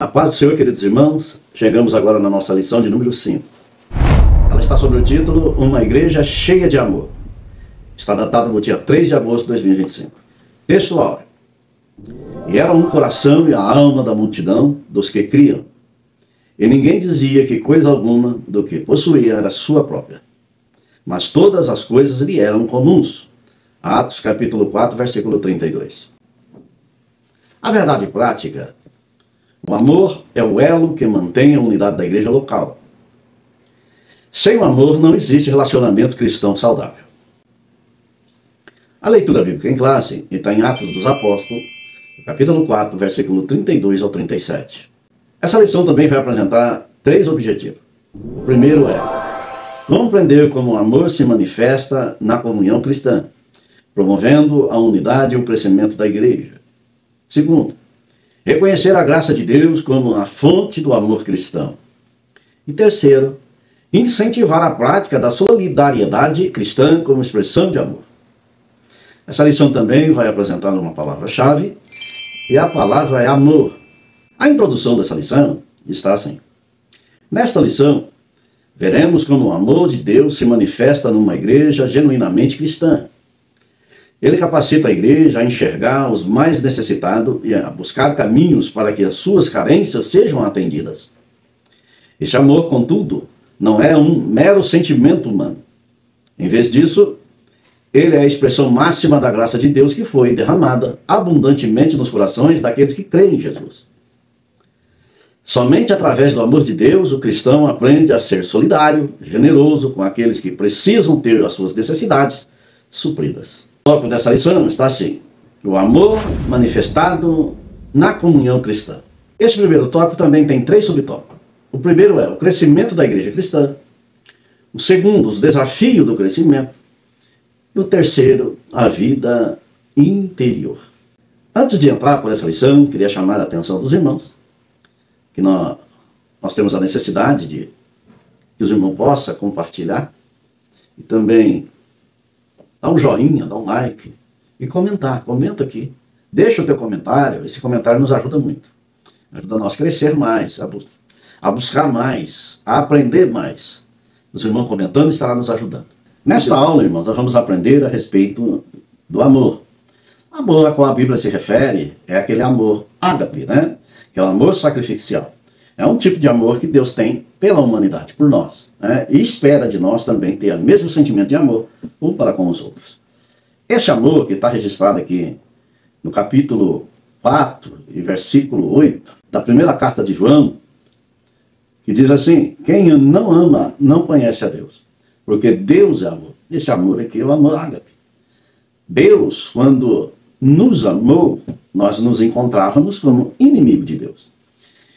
A paz do Senhor, queridos irmãos, chegamos agora na nossa lição de número 5. Ela está sob o título Uma Igreja Cheia de Amor. Está datada no dia 3 de agosto de 2025. Texto áureo. E era um coração e a alma da multidão dos que criam. E ninguém dizia que coisa alguma do que possuía era sua própria. Mas todas as coisas lhe eram comuns. Atos capítulo 4, versículo 32. A verdade prática: o amor é o elo que mantém a unidade da igreja local. Sem o amor não existe relacionamento cristão saudável. A leitura bíblica em classe está em Atos dos Apóstolos, capítulo 4, versículo 32 ao 37. Essa lição também vai apresentar 3 objetivos. O primeiro é compreender como o amor se manifesta na comunhão cristã, promovendo a unidade e o crescimento da igreja. Segundo, reconhecer a graça de Deus como a fonte do amor cristão. E terceiro, incentivar a prática da solidariedade cristã como expressão de amor. Essa lição também vai apresentar uma palavra-chave, e a palavra é amor. A introdução dessa lição está assim. Nesta lição, veremos como o amor de Deus se manifesta numa igreja genuinamente cristã. Ele capacita a igreja a enxergar os mais necessitados e a buscar caminhos para que as suas carências sejam atendidas. Este amor, contudo, não é um mero sentimento humano. Em vez disso, ele é a expressão máxima da graça de Deus que foi derramada abundantemente nos corações daqueles que creem em Jesus. Somente através do amor de Deus, o cristão aprende a ser solidário, generoso com aqueles que precisam ter as suas necessidades supridas. O tópico dessa lição está assim: o amor manifestado na comunhão cristã. Esse primeiro tópico também tem 3 subtópicos. O primeiro é o crescimento da igreja cristã. O segundo, os desafios do crescimento. E o terceiro, a vida interior. Antes de entrar por essa lição, queria chamar a atenção dos irmãos que nós temos a necessidade de que os irmãos possam compartilhar e também dar um joinha, dar um like e comentar. Comenta aqui. Deixa o teu comentário. Esse comentário nos ajuda muito. Ajuda nós a crescer mais, a buscar mais, a aprender mais. Os irmãos comentando estará nos ajudando. Nesta aula, irmãos, nós vamos aprender a respeito do amor. O amor a qual a Bíblia se refere é aquele amor ágape, né? Que é o amor sacrificial. É um tipo de amor que Deus tem pela humanidade, por nós, né? E espera de nós também ter o mesmo sentimento de amor um para com os outros. Esse amor que está registrado aqui no capítulo 4 e versículo 8 da primeira carta de João, que diz assim: quem não ama não conhece a Deus, porque Deus é amor. Esse amor aqui é o amor ágape. Deus, quando nos amou, nós nos encontrávamos como inimigo de Deus.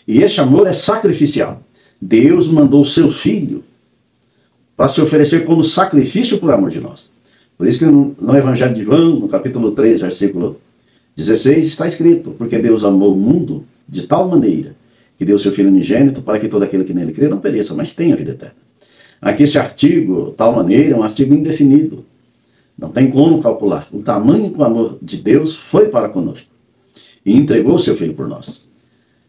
E esse amor é sacrificial. Deus mandou o seu Filho para se oferecer como sacrifício por amor de nós. Por isso que no Evangelho de João, no capítulo 3, versículo 16, está escrito: porque Deus amou o mundo de tal maneira que deu seu Filho unigênito para que todo aquele que nele crê não pereça, mas tenha vida eterna. Aqui esse artigo, tal maneira, é um artigo indefinido. Não tem como calcular o tamanho que o amor de Deus foi para conosco e entregou o seu Filho por nós.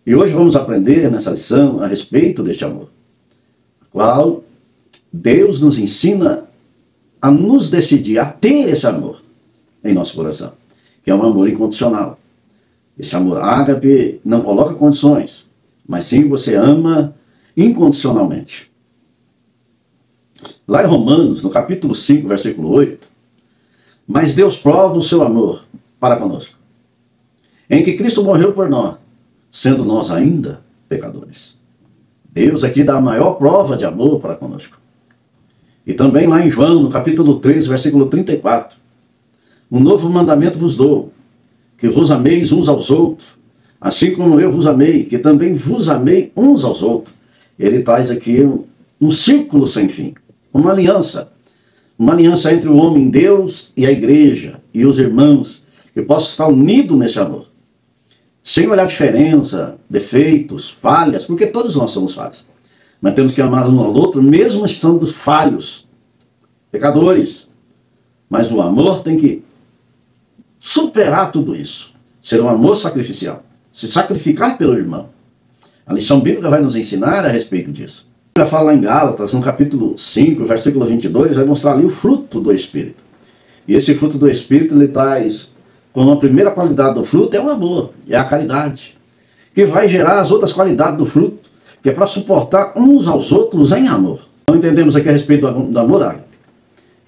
E hoje vamos aprender nessa lição a respeito deste amor, qual Deus nos ensina a nos decidir a ter esse amor em nosso coração, que é um amor incondicional. Esse amor ágape não coloca condições, mas sim você ama incondicionalmente. Lá em Romanos, no capítulo 5, versículo 8, mas Deus prova o seu amor para conosco, em que Cristo morreu por nós, sendo nós ainda pecadores. Deus aqui dá a maior prova de amor para conosco. E também lá em João, no capítulo 3, versículo 34, um novo mandamento vos dou, que vos ameis uns aos outros, assim como eu vos amei, que também vos amei uns aos outros. Ele traz aqui um círculo sem fim, uma aliança entre o homem, Deus, e a igreja, e os irmãos, que possam estar unidos nesse amor, sem olhar diferença, defeitos, falhas, porque todos nós somos falhos, mas temos que amar um ao outro, mesmo estando falhos, pecadores, mas o amor tem que superar tudo isso, ser um amor sacrificial, se sacrificar pelo irmão, A lição bíblica vai nos ensinar a respeito disso. A Bíblia fala lá em Gálatas, no capítulo 5, versículo 22, vai mostrar ali o fruto do Espírito. E esse fruto do Espírito, ele traz, como a primeira qualidade do fruto, é o amor, é a caridade, que vai gerar as outras qualidades do fruto, que é para suportar uns aos outros em amor. Então entendemos aqui a respeito do amor ágape.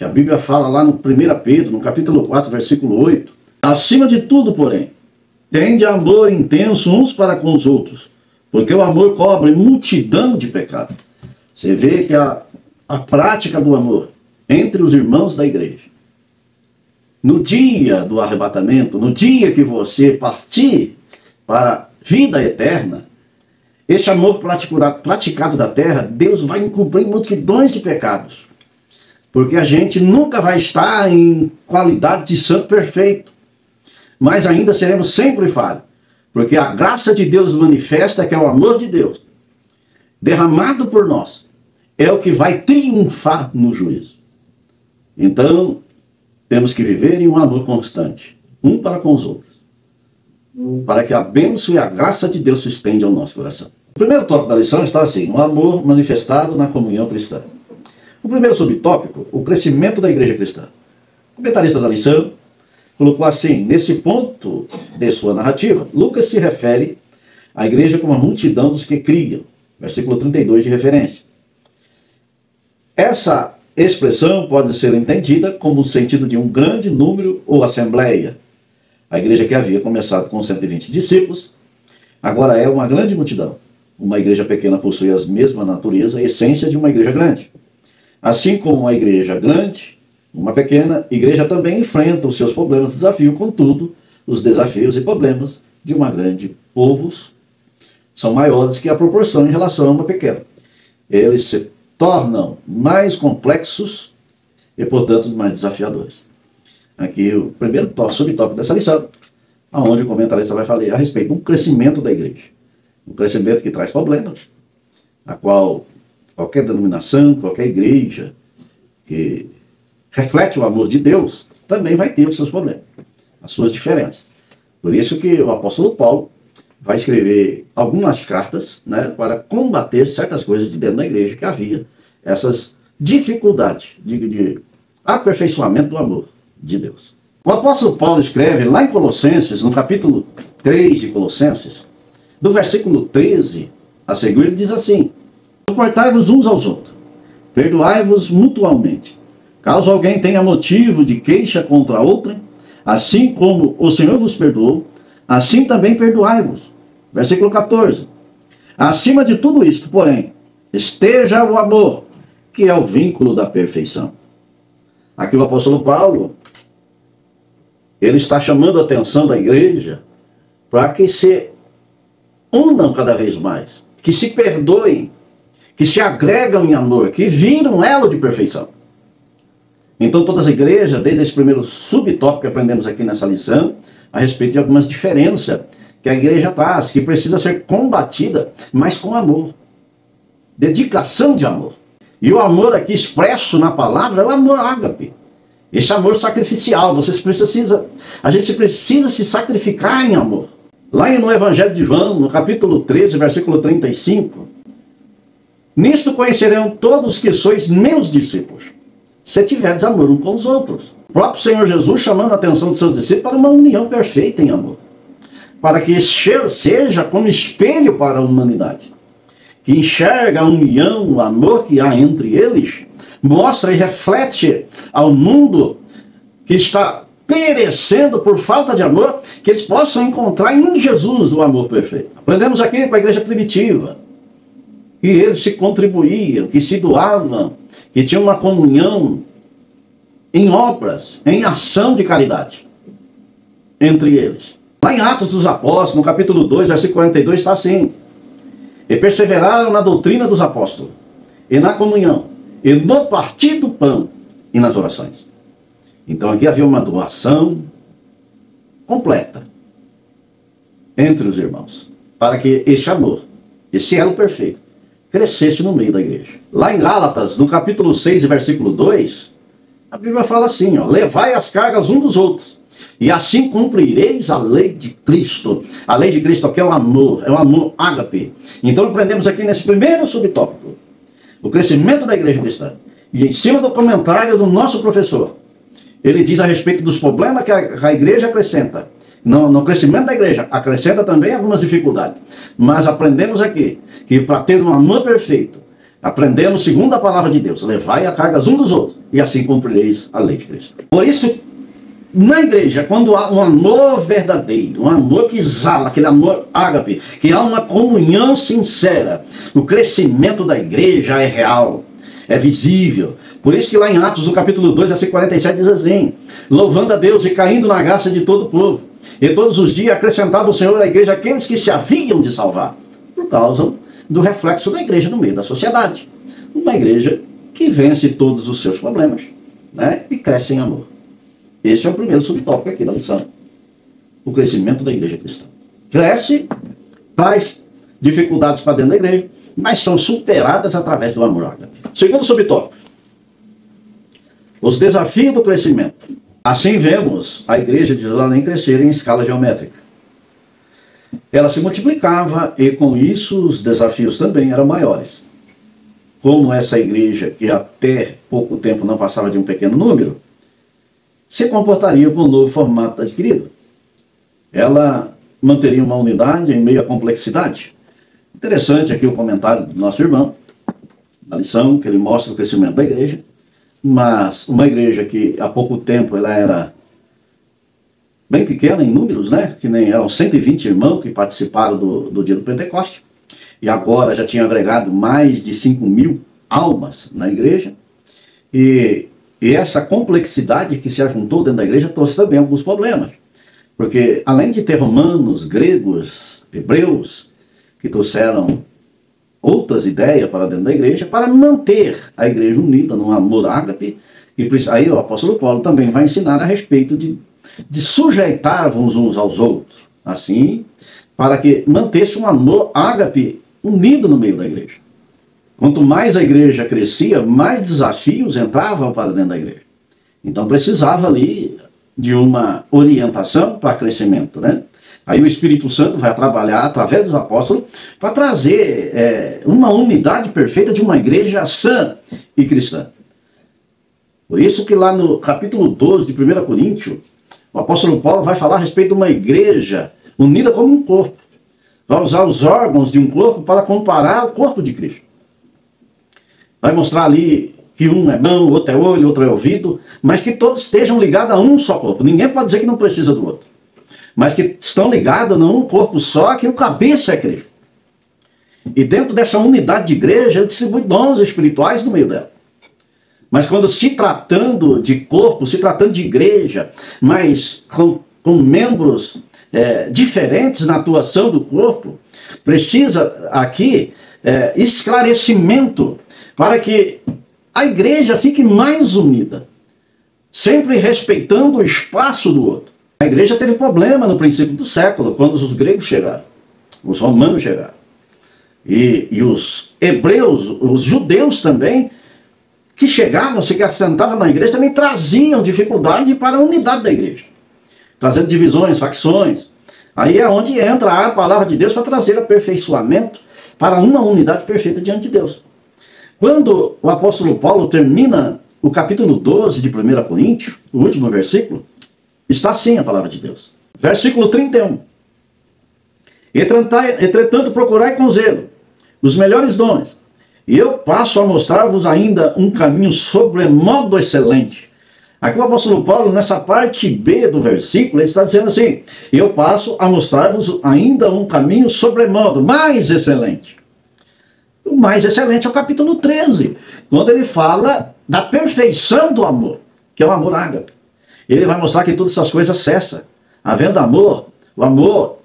E a Bíblia fala lá no 1 Pedro, no capítulo 4, versículo 8, acima de tudo, porém, tende amor intenso uns para com os outros, porque o amor cobre multidão de pecados. Você vê que a prática do amor entre os irmãos da igreja, no dia do arrebatamento, no dia que você partir para a vida eterna, esse amor praticado da terra, Deus vai encobrir multidões de pecados. Porque a gente nunca vai estar em qualidade de santo perfeito. Mas ainda seremos sempre falhos. Porque a graça de Deus manifesta, que é o amor de Deus, derramado por nós, é o que vai triunfar no juízo. Então, temos que viver em um amor constante, um para com os outros, para que a bênção e a graça de Deus se estenda ao nosso coração. O primeiro tópico da lição está assim: o amor manifestado na comunhão cristã. O primeiro subtópico, o crescimento da igreja cristã. O comentarista da lição colocou assim: nesse ponto de sua narrativa, Lucas se refere à igreja como a multidão dos que criam. Versículo 32 de referência. Essa expressão pode ser entendida como o sentido de um grande número ou assembleia. A igreja que havia começado com 120 discípulos, agora é uma grande multidão. Uma igreja pequena possui a mesma natureza e essência de uma igreja grande. Assim como uma igreja grande, uma pequena igreja também enfrenta os seus problemas e desafios, contudo, os desafios e problemas de uma grande povos são maiores que a proporção em relação a uma pequena. Eles se tornam mais complexos e, portanto, mais desafiadores. Aqui o primeiro subtópico dessa lição, onde o comentarista vai falar a respeito do crescimento da igreja. Um crescimento que traz problemas, a qual qualquer denominação, qualquer igreja que reflete o amor de Deus, também vai ter os seus problemas, as suas diferenças. Por isso que o apóstolo Paulo vai escrever algumas cartas, né, para combater certas coisas de dentro da igreja, que havia essas dificuldades de aperfeiçoamento do amor de Deus. O apóstolo Paulo escreve lá em Colossenses, no capítulo 3 de Colossenses, do versículo 13 a seguir, ele diz assim: suportai-vos uns aos outros, perdoai-vos mutualmente, caso alguém tenha motivo de queixa contra outrem, assim como o Senhor vos perdoou, assim também perdoai-vos. Versículo 14. Acima de tudo isto, porém, esteja o amor, que é o vínculo da perfeição. Aqui o apóstolo Paulo, ele está chamando a atenção da igreja para que se unam cada vez mais, que se perdoem, que se agregam em amor, que viram um elo de perfeição. Então todas as igrejas, desde esse primeiro subtópico que aprendemos aqui nessa lição, a respeito de algumas diferenças que a igreja traz, que precisa ser combatida, mas com amor. Dedicação de amor. E o amor aqui expresso na palavra é o amor ágape. Esse amor sacrificial. A gente precisa se sacrificar em amor. Lá no Evangelho de João, no capítulo 13, versículo 35, nisto conhecerão todos que sois meus discípulos, se tiverdes amor uns com os outros. O próprio Senhor Jesus chamando a atenção dos seus discípulos para uma união perfeita em amor, para que seja como espelho para a humanidade, que enxerga a união, o amor que há entre eles, mostra e reflete ao mundo que está perecendo por falta de amor, que eles possam encontrar em Jesus o amor perfeito. Aprendemos aqui com a igreja primitiva, que eles se contribuíam, que se doavam, que tinham uma comunhão em obras, em ação de caridade entre eles. Lá em Atos dos Apóstolos, no capítulo 2, versículo 42, está assim: e perseveraram na doutrina dos apóstolos, e na comunhão, e no partir do pão, e nas orações. Então aqui havia uma doação completa entre os irmãos, para que esse amor, esse elo perfeito, crescesse no meio da igreja. Lá em Gálatas, no capítulo 6, versículo 2, a Bíblia fala assim, ó: levai as cargas um dos outros, E assim cumprireis a lei de Cristo. A lei de Cristo aqui é o amor ágape. Então aprendemos aqui nesse primeiro subtópico, o crescimento da igreja cristã. E em cima do comentário do nosso professor, ele diz a respeito dos problemas que a igreja acrescenta. No crescimento da igreja, acrescenta também algumas dificuldades. Mas aprendemos aqui que para ter um amor perfeito, aprendemos, segundo a palavra de Deus, levai a cargas um dos outros, e assim cumprireis a lei de Cristo. Por isso, na igreja, quando há um amor verdadeiro, um amor que exala, aquele amor ágape, que há uma comunhão sincera, o crescimento da igreja é real, é visível. Por isso que lá em Atos, no capítulo 2, versículo 47, diz assim: louvando a Deus e caindo na graça de todo o povo, e todos os dias acrescentava o Senhor à igreja aqueles que se haviam de salvar, por causa do reflexo da igreja no meio da sociedade. Uma igreja que vence todos os seus problemas, né, e cresce em amor. Esse é o primeiro subtópico aqui da lição. O crescimento da igreja cristã. Cresce, traz dificuldades para dentro da igreja, mas são superadas através do amor ágape. Segundo subtópico, os desafios do crescimento. Assim vemos a igreja de Jerusalém crescer em escala geométrica. Ela se multiplicava e com isso os desafios também eram maiores. Como essa igreja, que até pouco tempo não passava de um pequeno número, se comportaria com o novo formato adquirido. Ela manteria uma unidade em meio à complexidade. Interessante aqui o comentário do nosso irmão, na lição, que ele mostra o crescimento da igreja, mas uma igreja que há pouco tempo ela era bem pequena em números, né? Que nem eram 120 irmãos que participaram do dia do Pentecoste, e agora já tinha agregado mais de 5.000 almas na igreja, e essa complexidade que se ajuntou dentro da igreja trouxe também alguns problemas. Porque além de ter romanos, gregos, hebreus, que trouxeram outras ideias para dentro da igreja, para manter a igreja unida num amor ágape, e aí o apóstolo Paulo também vai ensinar a respeito de sujeitar-vos uns aos outros. Assim, para que mantesse um amor ágape unido no meio da igreja. Quanto mais a igreja crescia, mais desafios entravam para dentro da igreja. Então precisava ali de uma orientação para crescimento, né? Aí o Espírito Santo vai trabalhar através dos apóstolos para trazer uma unidade perfeita de uma igreja sã e cristã. Por isso que lá no capítulo 12 de 1 Coríntios, o apóstolo Paulo vai falar a respeito de uma igreja unida como um corpo. Vai usar os órgãos de um corpo para comparar o corpo de Cristo. Vai mostrar ali que um é mão, outro é olho, outro é ouvido, mas que todos estejam ligados a um só corpo. Ninguém pode dizer que não precisa do outro. Mas que estão ligados num corpo só, que o cabeça é Cristo. E dentro dessa unidade de igreja, ele distribui dons espirituais no meio dela. Mas quando se tratando de corpo, se tratando de igreja, mas com membros diferentes na atuação do corpo, precisa aqui esclarecimento para que a igreja fique mais unida, sempre respeitando o espaço do outro. A igreja teve problema no princípio do século, quando os gregos chegaram, os romanos chegaram. E os hebreus, os judeus também, que chegavam, se assentavam na igreja, também traziam dificuldade para a unidade da igreja, trazendo divisões, facções. Aí é onde entra a palavra de Deus para trazer aperfeiçoamento para uma unidade perfeita diante de Deus. Quando o apóstolo Paulo termina o capítulo 12 de 1 Coríntios, o último versículo, está assim a palavra de Deus. Versículo 31. Entretanto, procurai com zelo os melhores dons, e eu passo a mostrar-vos ainda um caminho sobremodo excelente. Aqui o apóstolo Paulo, nessa parte B do versículo, ele está dizendo assim: eu passo a mostrar-vos ainda um caminho sobremodo, mais excelente. O mais excelente é o capítulo 13, quando ele fala da perfeição do amor, que é o amor ágape. Ele vai mostrar que todas essas coisas cessam. Havendo amor, o amor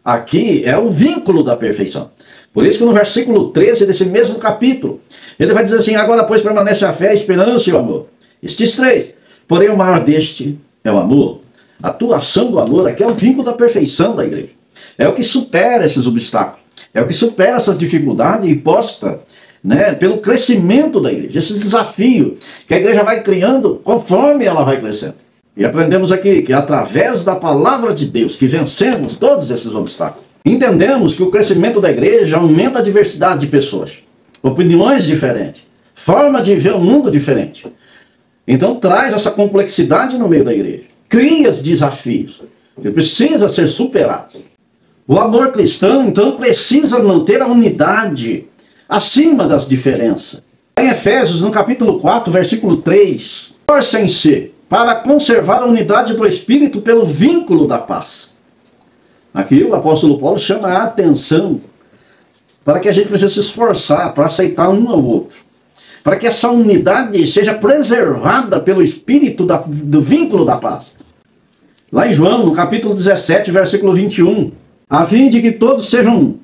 aqui é o vínculo da perfeição. Por isso que no versículo 13 desse mesmo capítulo, ele vai dizer assim: agora pois permanece a fé, a esperança e o amor. Estes três. Porém o maior deste é o amor. A atuação do amor aqui é o vínculo da perfeição da igreja. É o que supera esses obstáculos. É o que supera essas dificuldades impostas, né, pelo crescimento da igreja. Esse desafio que a igreja vai criando conforme ela vai crescendo. E aprendemos aqui que através da palavra de Deus que vencemos todos esses obstáculos. Entendemos que o crescimento da igreja aumenta a diversidade de pessoas, opiniões diferentes, forma de ver o mundo diferente. Então traz essa complexidade no meio da igreja. Cria desafios que precisam ser superados. O amor cristão, então, precisa manter a unidade acima das diferenças. Em Efésios, no capítulo 4, versículo 3, esforcem-se para conservar a unidade do Espírito pelo vínculo da paz. Aqui o apóstolo Paulo chama a atenção para que a gente precisa se esforçar para aceitar um ao outro. Para que essa unidade seja preservada pelo Espírito do vínculo da paz. Lá em João, no capítulo 17, versículo 21, a fim de que todos sejam um,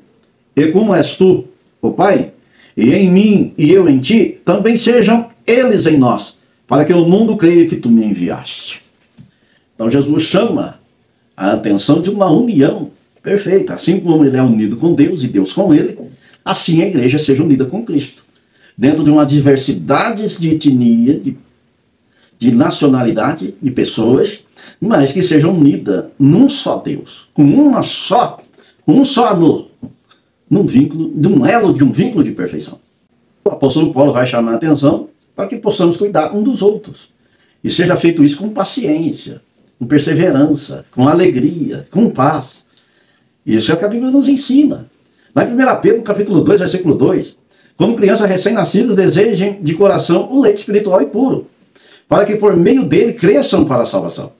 e como és tu, o Pai, e em mim e eu em ti, também sejam eles em nós, para que o mundo creia que tu me enviaste. Então Jesus chama a atenção de uma união perfeita. Assim como ele é unido com Deus e Deus com ele, assim a igreja seja unida com Cristo. Dentro de uma diversidade de etnia, de nacionalidade, de pessoas, mas que sejam unidas num só Deus, com um só amor, num vínculo, de um elo de um vínculo de perfeição. O apóstolo Paulo vai chamar a atenção para que possamos cuidar um dos outros. E seja feito isso com paciência, com perseverança, com alegria, com paz. Isso é o que a Bíblia nos ensina. Lá em 1 Pedro, no capítulo 2, versículo 2, como criança recém-nascida, desejem de coração o leite espiritual e puro, para que por meio dele cresçam para a salvação.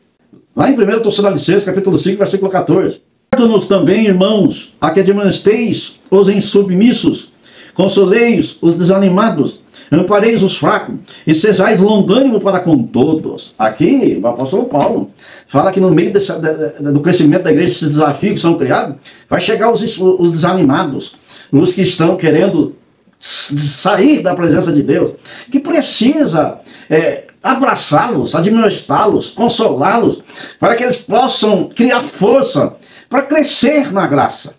Lá em 1 Tessalonicenses, capítulo 5, versículo 14. Nos também, irmãos, a que admoesteis os insubmissos, consoleis os desanimados, ampareis os fracos, e sejais longânimo para com todos. Aqui, o apóstolo Paulo fala que no meio do crescimento da igreja, esses desafios que são criados, vai chegar os desanimados, os que estão querendo sair da presença de Deus, que precisa abraçá-los, admoestá-los, consolá-los, para que eles possam criar força para crescer na graça.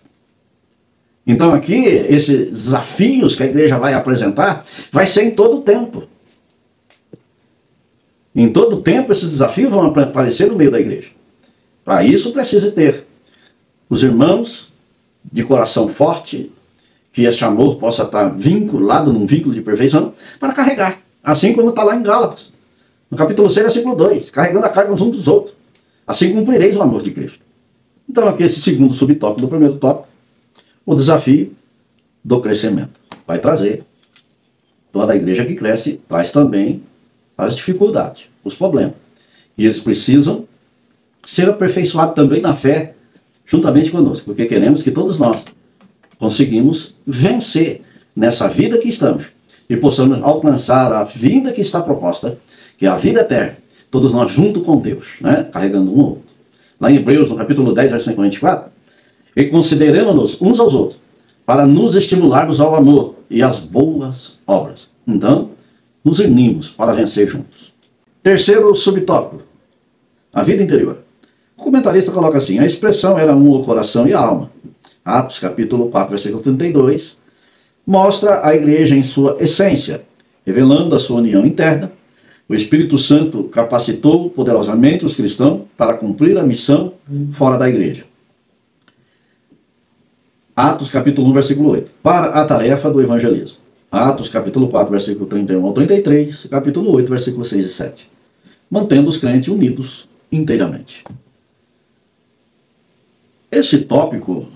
Então aqui, esses desafios que a igreja vai apresentar, vai ser em todo o tempo. Em todo o tempo, esses desafios vão aparecer no meio da igreja. Para isso, precisa ter os irmãos de coração forte, que esse amor possa estar vinculado num vínculo de perfeição, para carregar. Assim como está lá em Gálatas, no capítulo 6, versículo 2, carregando a carga uns dos outros. Assim cumprireis o amor de Cristo. Então aqui esse segundo subtópico do primeiro tópico, o desafio do crescimento. Vai trazer. Toda a igreja que cresce traz também as dificuldades, os problemas. E eles precisam ser aperfeiçoados também na fé, juntamente conosco, porque queremos que todos nós conseguimos vencer nessa vida que estamos e possamos alcançar a vida que está proposta, que é a vida eterna, todos nós junto com Deus, né? Carregando um ao outro. Lá em Hebreus, no capítulo 10, versículo 24, e consideremos-nos uns aos outros, para nos estimularmos ao amor e às boas obras. Então, nos unimos para vencer juntos. Terceiro subtópico, a vida interior. O comentarista coloca assim, a expressão era o coração e a alma. Atos, capítulo 4, versículo 32, mostra a igreja em sua essência, revelando a sua união interna. O Espírito Santo capacitou poderosamente os cristãos para cumprir a missão fora da igreja. Atos capítulo 1, versículo 8. Para a tarefa do evangelismo. Atos capítulo 4, versículo 31 ao 33. Capítulo 8, versículos 6 e 7. Mantendo os crentes unidos inteiramente. Esse tópico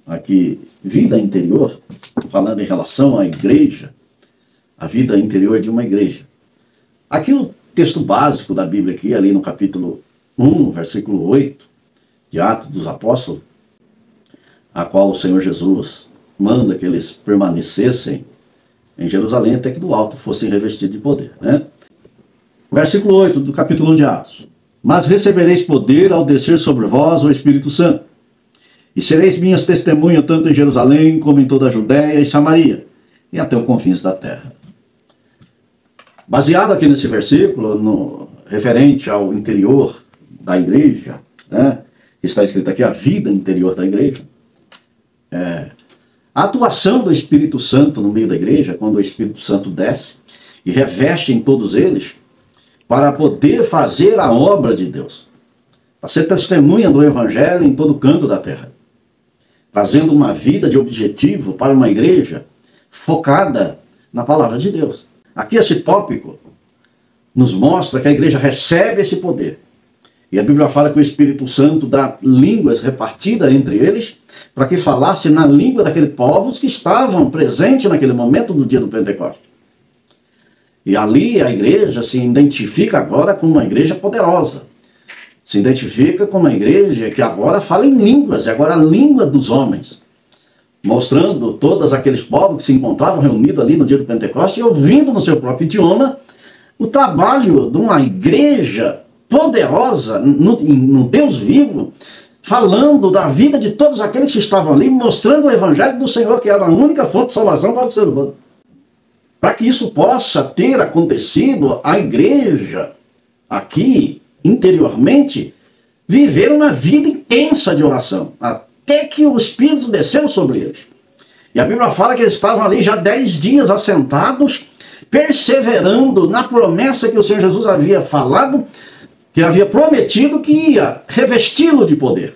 aqui, vida interior, falando em relação à igreja, a vida interior de uma igreja. Aqui o texto básico da Bíblia aqui, ali no capítulo 1, versículo 8, de Atos dos Apóstolos, a qual o Senhor Jesus manda que eles permanecessem em Jerusalém até que do alto fossem revestidos de poder, né? Versículo 8 do capítulo 1 de Atos. Mas recebereis poder ao descer sobre vós o Espírito Santo, e sereis minhas testemunhas tanto em Jerusalém como em toda a Judéia e Samaria, e até os confins da terra. Baseado aqui nesse versículo, referente ao interior da igreja, né, que está escrito aqui, a vida interior da igreja, a atuação do Espírito Santo no meio da igreja, quando o Espírito Santo desce e reveste em todos eles, para poder fazer a obra de Deus, para ser testemunha do Evangelho em todo canto da terra, trazendo uma vida de objetivo para uma igreja focada na palavra de Deus. Aqui esse tópico nos mostra que a igreja recebe esse poder. E a Bíblia fala que o Espírito Santo dá línguas repartidas entre eles, para que falasse na língua daqueles povos que estavam presentes naquele momento do dia do Pentecostes. E ali a igreja se identifica agora como uma igreja poderosa. Se identifica como uma igreja que agora fala em línguas, e agora a língua dos homens. Mostrando todos aqueles povos que se encontravam reunidos ali no dia do Pentecostes e ouvindo no seu próprio idioma o trabalho de uma igreja poderosa no Deus vivo, falando da vida de todos aqueles que estavam ali, mostrando o Evangelho do Senhor, que era a única fonte de salvação para o ser humano. Para que isso possa ter acontecido, a igreja aqui, interiormente, viver uma vida intensa de oração, até que o Espírito desceu sobre eles. E a Bíblia fala que eles estavam ali já 10 dias assentados, perseverando na promessa que o Senhor Jesus havia falado, que havia prometido que ia revesti-lo de poder.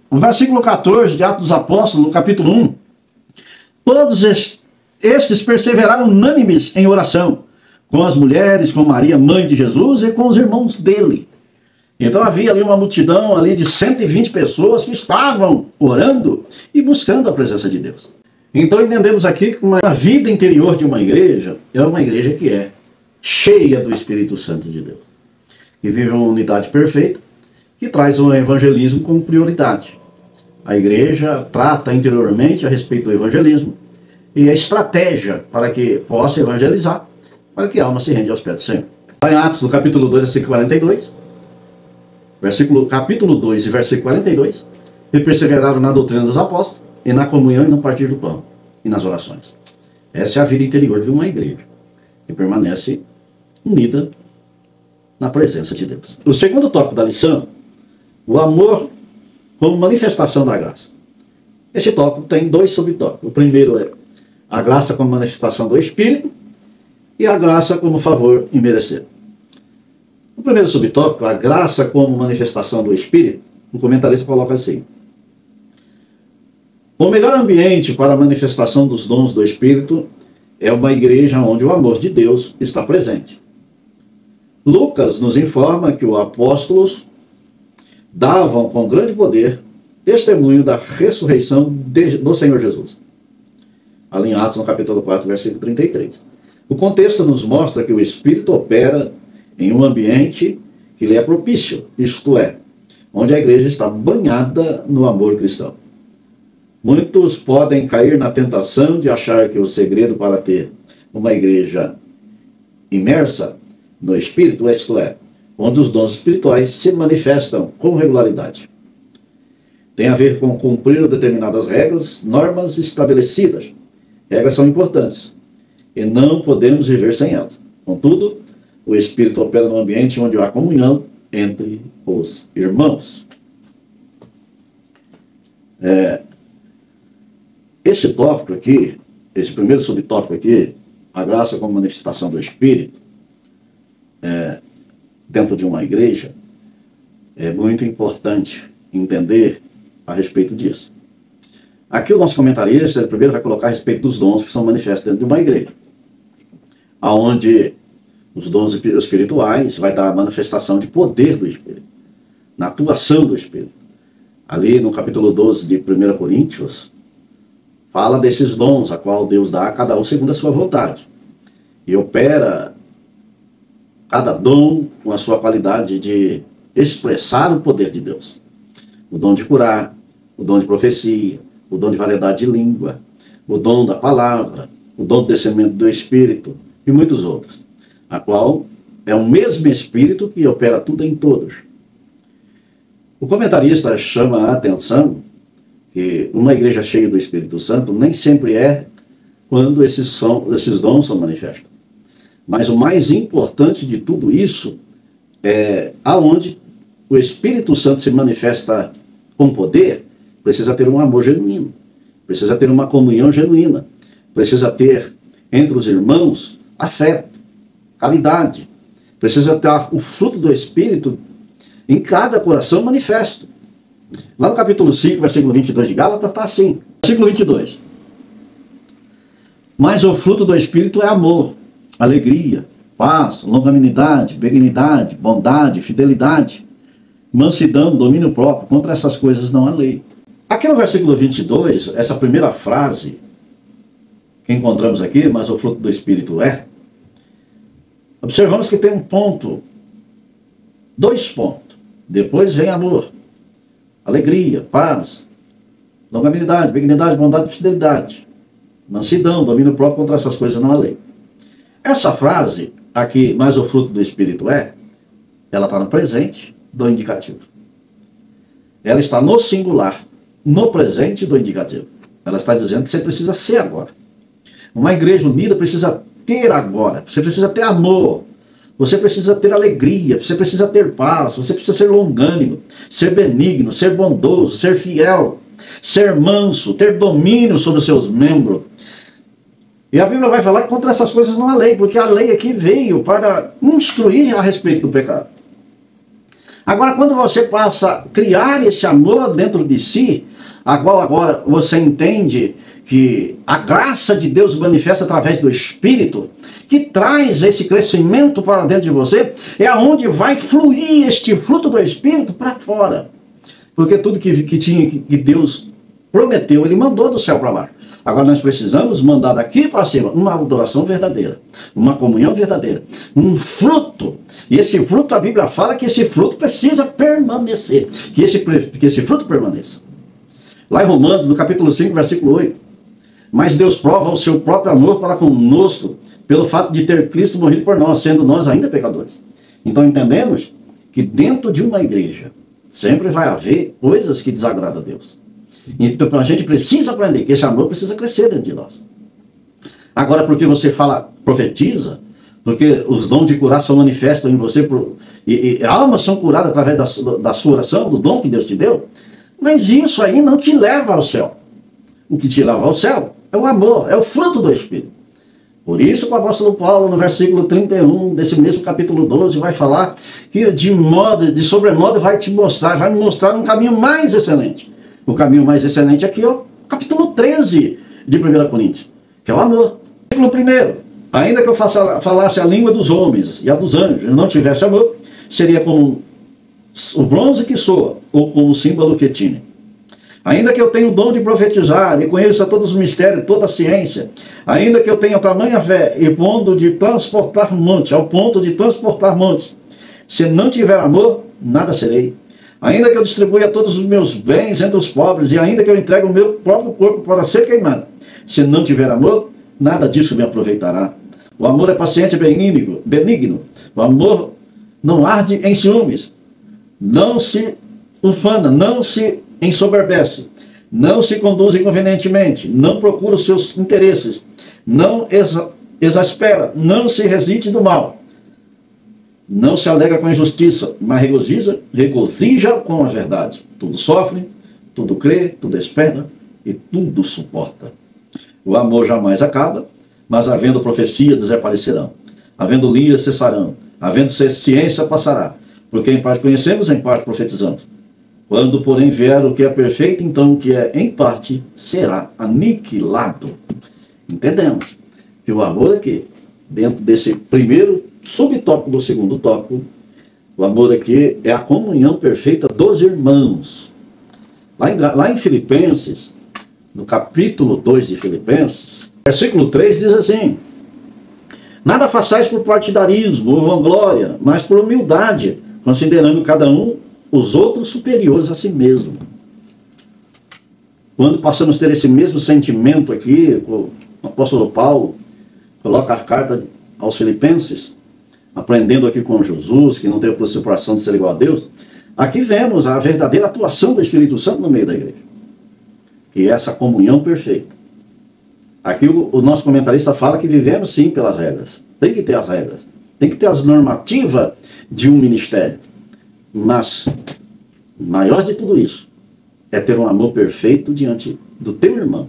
No versículo 14 de Atos dos Apóstolos, no capítulo 1, todos estes perseveraram unânimes em oração, com as mulheres, com Maria, mãe de Jesus, e com os irmãos dele. Então havia ali uma multidão ali de 120 pessoas que estavam orando e buscando a presença de Deus. Então entendemos aqui que a vida interior de uma igreja é uma igreja que é cheia do Espírito Santo de Deus, que vive uma unidade perfeita, que traz o evangelismo como prioridade. A igreja trata interiormente a respeito do evangelismo e a estratégia para que possa evangelizar, para que a alma se rende aos pés do Senhor. Lá em Atos, no capítulo 2, versículo 42, capítulo 2 e versículo 42, e perseveraram na doutrina dos apóstolos, e na comunhão e no partir do pão, e nas orações. Essa é a vida interior de uma igreja, que permanece unida na presença de Deus. O segundo tópico da lição, o amor como manifestação da graça. Esse tópico tem 2 subtópicos. O primeiro é a graça como manifestação do Espírito e a graça como favor imerecido. O primeiro subtópico, a graça como manifestação do Espírito, o comentarista coloca assim: o melhor ambiente para a manifestação dos dons do Espírito é uma igreja onde o amor de Deus está presente. Lucas nos informa que os apóstolos davam com grande poder testemunho da ressurreição do Senhor Jesus. Ali em Atos, no capítulo 4, versículo 33. O contexto nos mostra que o Espírito opera em um ambiente que lhe é propício, isto é, onde a igreja está banhada no amor cristão. Muitos podem cair na tentação de achar que o segredo para ter uma igreja imersa no Espírito, isto é, onde os dons espirituais se manifestam com regularidade, tem a ver com cumprir determinadas regras, normas estabelecidas. Regras são importantes e não podemos viver sem elas. Contudo, o Espírito opera num ambiente onde há comunhão entre os irmãos. Esse tópico aqui, esse primeiro subtópico aqui, a graça como manifestação do Espírito, dentro de uma igreja, é muito importante entender a respeito disso. Aqui o nosso comentarista, ele primeiro vai colocar a respeito dos dons que são manifestos dentro de uma igreja, aonde os dons espirituais vai dar a manifestação de poder do Espírito, na atuação do Espírito. Ali no capítulo 12 de 1 Coríntios, fala desses dons, a qual Deus dá a cada um segundo a sua vontade. E opera cada dom com a sua qualidade de expressar o poder de Deus. O dom de curar, o dom de profecia, o dom de variedade de língua, o dom da palavra, o dom do descimento do Espírito e muitos outros. A qual é o mesmo Espírito que opera tudo em todos. O comentarista chama a atenção que uma igreja cheia do Espírito Santo nem sempre é quando esses dons são manifestos. Mas o mais importante de tudo isso é aonde o Espírito Santo se manifesta com poder, precisa ter um amor genuíno, precisa ter uma comunhão genuína, precisa ter entre os irmãos afeto, caridade, Precisa ter o fruto do Espírito em cada coração manifesto. Lá no capítulo 5, versículo 22 de Gálatas, está assim. Versículo 22. Mas o fruto do Espírito é amor, alegria, paz, longanimidade, benignidade, bondade, fidelidade, mansidão, domínio próprio. Contra essas coisas não há lei. Aqui no versículo 22, essa primeira frase que encontramos aqui, mas o fruto do Espírito é, observamos que tem um ponto, 2 pontos. Depois vem amor, alegria, paz, longanimidade, benignidade, bondade e fidelidade, mansidão, domínio próprio. Contra essas coisas não há lei. Essa frase aqui, mas o fruto do Espírito é, ela está no presente do indicativo. Ela está no singular, no presente do indicativo. Ela está dizendo que você precisa ser agora. Uma igreja unida precisa ter agora. Você precisa ter amor. Você precisa ter alegria. Você precisa ter paz. Você precisa ser longânimo, ser benigno, ser bondoso, ser fiel, ser manso, ter domínio sobre os seus membros. E a Bíblia vai falar que contra essas coisas não há lei, porque a lei aqui veio para instruir a respeito do pecado. Agora, quando você passa a criar esse amor dentro de si, agora você entende que a graça de Deus manifesta através do Espírito, que traz esse crescimento para dentro de você, é aonde vai fluir este fruto do Espírito para fora. Porque tudo que Deus prometeu, Ele mandou do céu para baixo. Agora nós precisamos mandar daqui para cima uma adoração verdadeira, uma comunhão verdadeira, um fruto. E esse fruto, a Bíblia fala que esse fruto precisa permanecer, que esse fruto permaneça. Lá em Romanos, no capítulo 5, versículo 8, mas Deus prova o seu próprio amor para conosco, pelo fato de ter Cristo morrido por nós, sendo nós ainda pecadores. Então entendemos que dentro de uma igreja sempre vai haver coisas que desagradam a Deus. Então a gente precisa aprender que esse amor precisa crescer dentro de nós. Agora, porque você fala, profetiza, porque os dons de curar são manifestos em você, e almas são curadas através da sua oração, do dom que Deus te deu, mas isso aí não te leva ao céu. O que te leva ao céu é o amor, é o fruto do Espírito. Por isso que o apóstolo Paulo, no versículo 31 desse mesmo capítulo 12, vai falar que de sobremodo vai me mostrar um caminho mais excelente. O caminho mais excelente aqui é o capítulo 13 de 1 Coríntios, que é o amor. Versículo 1, ainda que eu falasse a língua dos homens e a dos anjos, e não tivesse amor, seria como o bronze que soa, ou como o símbolo que tine. Ainda que eu tenha o dom de profetizar, e conheça todos os mistérios, toda a ciência, ainda que eu tenha tamanha fé, e ponto de transportar montes, ao ponto de transportar montes, se não tiver amor, nada serei. Ainda que eu distribua todos os meus bens entre os pobres, e ainda que eu entregue o meu próprio corpo para ser queimado, se não tiver amor, nada disso me aproveitará. O amor é paciente e benigno. O amor não arde em ciúmes, não se ufana, não se ensoberbece, não se conduz inconvenientemente, não procura os seus interesses, não exaspera, não se resiste do mal, não se alegra com a injustiça, mas regozija com a verdade. Tudo sofre, tudo crê, tudo espera e tudo suporta. O amor jamais acaba, mas havendo profecia desaparecerão, havendo línguas cessarão, havendo ciência passará, porque em parte conhecemos, em parte profetizamos. Quando, porém, vier o que é perfeito, então o que é em parte será aniquilado. Entendemos que o amor aqui, dentro desse primeiro subtópico do segundo tópico, o amor aqui é a comunhão perfeita dos irmãos. Lá em Filipenses, no capítulo 2 de Filipenses, versículo 3 diz assim: nada façais por partidarismo ou vanglória, mas por humildade, considerando cada um os outros superiores a si mesmo. Quando passamos a ter esse mesmo sentimento aqui, o apóstolo Paulo coloca a carta aos Filipenses, aprendendo aqui com Jesus, que não tem a preocupação de ser igual a Deus, aqui vemos a verdadeira atuação do Espírito Santo no meio da igreja, que é essa comunhão perfeita. Aqui o nosso comentarista fala que vivemos sim pelas regras, tem que ter as regras, tem que ter as normativas de um ministério, mas maior de tudo isso é ter um amor perfeito diante do teu irmão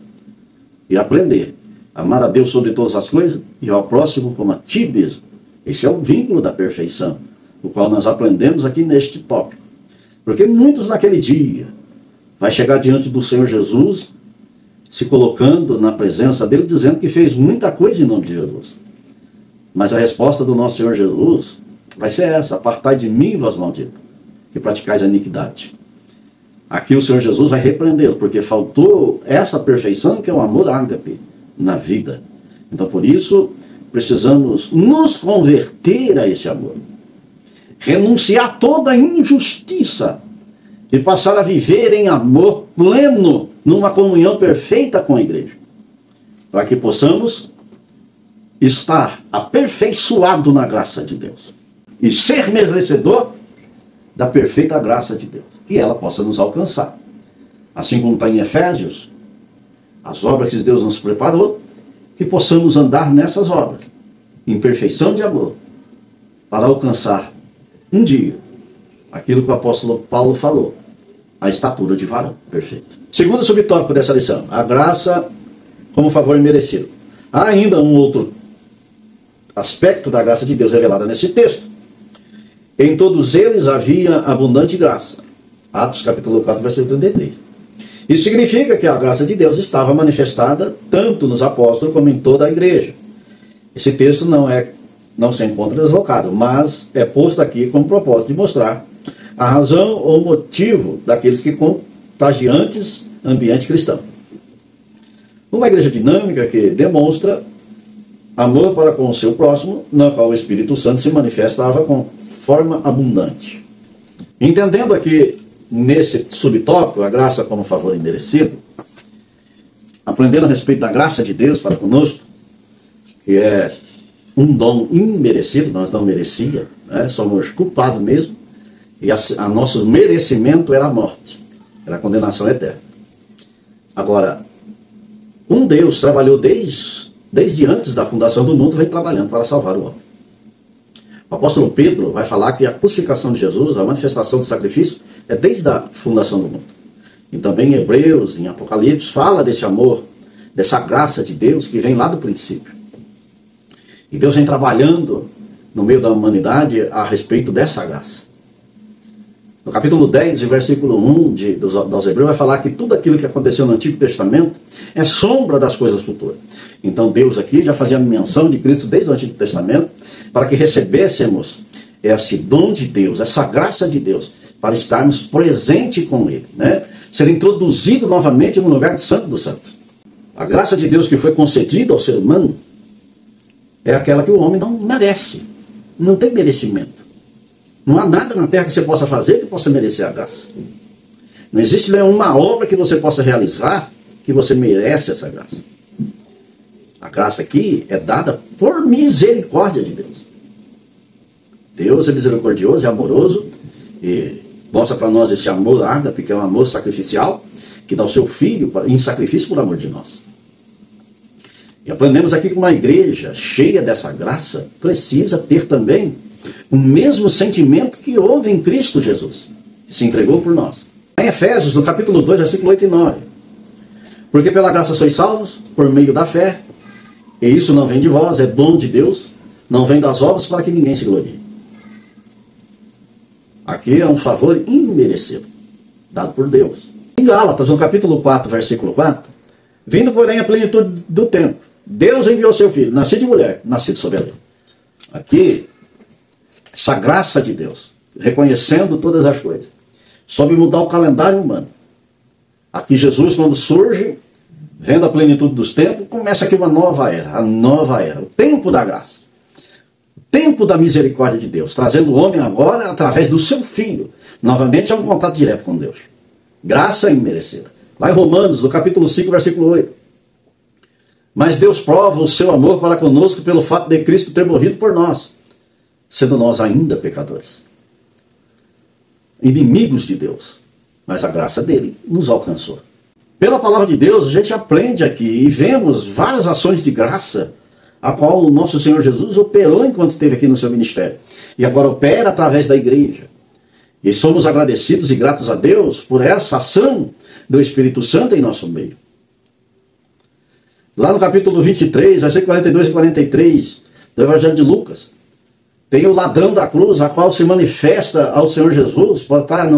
e aprender a amar a Deus sobre todas as coisas e ao próximo como a ti mesmo. Esse é o vínculo da perfeição, o qual nós aprendemos aqui neste tópico. Porque muitos naquele dia vai chegar diante do Senhor Jesus, se colocando na presença dele, dizendo que fez muita coisa em nome de Jesus. Mas a resposta do nosso Senhor Jesus vai ser essa: apartai de mim, vós malditos, que praticais a iniquidade. Aqui o Senhor Jesus vai repreendê-lo, porque faltou essa perfeição que é o amor ágape na vida. Então por isso precisamos nos converter a esse amor. Renunciar toda a injustiça e passar a viver em amor pleno, numa comunhão perfeita com a igreja, para que possamos estar aperfeiçoado na graça de Deus e ser merecedor da perfeita graça de Deus, e ela possa nos alcançar. Assim como está em Efésios, as obras que Deus nos preparou, que possamos andar nessas obras, em perfeição de amor, para alcançar um dia aquilo que o apóstolo Paulo falou: a estatura de varão perfeito. Segundo subtópico dessa lição: a graça como favor imerecido. Há ainda um outro aspecto da graça de Deus revelada nesse texto. Em todos eles havia abundante graça. Atos capítulo 4, versículo 33. Isso significa que a graça de Deus estava manifestada tanto nos apóstolos como em toda a igreja. Esse texto não se encontra deslocado, mas é posto aqui com o propósito de mostrar a razão ou motivo daqueles que contagiantes ambiente cristão. Uma igreja dinâmica que demonstra amor para com o seu próximo, na qual o Espírito Santo se manifestava com forma abundante. Entendendo aqui nesse subtópico, a graça como favor imerecido, aprendendo a respeito da graça de Deus para conosco, que é um dom imerecido, nós não merecia, somos culpados mesmo, e a nosso merecimento era a morte, era a condenação eterna. Agora, um Deus trabalhou desde antes da fundação do mundo, vem trabalhando para salvar o homem. O apóstolo Pedro vai falar que a crucificação de Jesus, a manifestação do sacrifício, é desde a fundação do mundo. E também em Hebreus, em Apocalipse, fala desse amor, dessa graça de Deus que vem lá do princípio. E Deus vem trabalhando no meio da humanidade a respeito dessa graça. No capítulo 10, versículo 1 dos Hebreus, vai falar que tudo aquilo que aconteceu no Antigo Testamento é sombra das coisas futuras. Então Deus aqui já fazia menção de Cristo desde o Antigo Testamento, para que recebêssemos esse dom de Deus, essa graça de Deus, para estarmos presentes com Ele, ser introduzido novamente no lugar de Santo do Santo. A graça de Deus que foi concedida ao ser humano é aquela que o homem não merece, não tem merecimento. Não há nada na terra que você possa fazer que possa merecer a graça. Não existe nenhuma obra que você possa realizar que você merece essa graça. A graça aqui é dada por misericórdia de Deus. Deus é misericordioso, é amoroso e mostra para nós esse amor ágape, que é um amor sacrificial, que dá o seu filho em sacrifício por amor de nós. E aprendemos aqui que uma igreja cheia dessa graça precisa ter também o mesmo sentimento que houve em Cristo Jesus, que se entregou por nós. Em Efésios, no capítulo 2, versículo 8 e 9. Porque pela graça sois salvos, por meio da fé, e isso não vem de vós, é dom de Deus, não vem das obras para que ninguém se glorie. Aqui é um favor imerecido, dado por Deus. Em Gálatas, no capítulo 4, versículo 4, vindo porém a plenitude do tempo, Deus enviou seu Filho, nascido de mulher, nascido sob a lei. Aqui, essa graça de Deus, reconhecendo todas as coisas, soube mudar o calendário humano. Aqui Jesus, quando surge, vendo a plenitude dos tempos, começa aqui uma nova era, a nova era, o tempo da graça, o tempo da misericórdia de Deus, trazendo o homem agora através do seu Filho, novamente é um contato direto com Deus. Graça imerecida. Lá em Romanos, no capítulo 5, versículo 8. Mas Deus prova o seu amor para conosco pelo fato de Cristo ter morrido por nós, sendo nós ainda pecadores, inimigos de Deus, mas a graça dele nos alcançou. Pela palavra de Deus, a gente aprende aqui e vemos várias ações de graça, a qual o nosso Senhor Jesus operou enquanto esteve aqui no seu ministério, e agora opera através da igreja. E somos agradecidos e gratos a Deus por essa ação do Espírito Santo em nosso meio. Lá no capítulo 23, versículo 42 e 43 do Evangelho de Lucas, Tem o ladrão da cruz, a qual se manifesta ao Senhor Jesus, pode estar